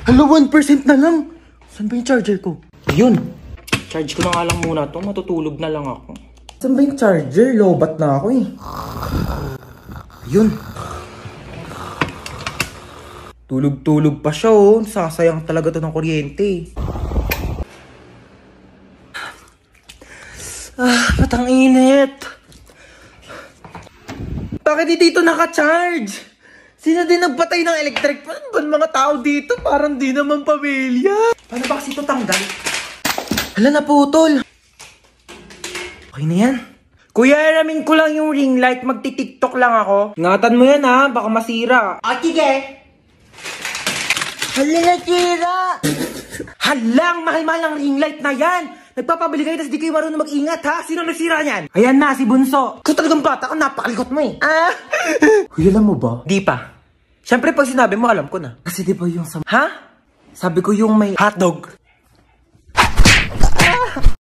Hala, 1% na lang. Saan ba yung charger ko? Ayun. Charge ko na nga lang muna to. Matutulog na lang ako. Saan ba yung charger? Lobat na ako eh. Ayun. Tulog-tulog pa siya oh. Sasayang talaga to ng kuryente. Matang init. Bakit dito naka-charge? Sino din nagpatay ng electric? Paano ba mga tao dito? Parang di naman pamilya. Paano ba kasi ito tanggal? Hala, naputol. Okay na yan. Kuya, aramin ko lang yung ring light. Magti-tiktok lang ako. Ingatan mo yan ha, baka masira. O, sige. Hala, nasira. Halang, mahal-mahal ang ring light na yan. Nagpapabili kayo, tapos di kayo marunong mag-ingat ha. Sino nagsira yan? Ayan na, si Bunso. Ikaw talagang bata ka, napakalikot mo eh. Kuya, alam mo ba? Di pa. Siyempre, pag sinabi mo, alam ko na. Kasi di ba yung sa... Ha? Sabi ko yung may hotdog.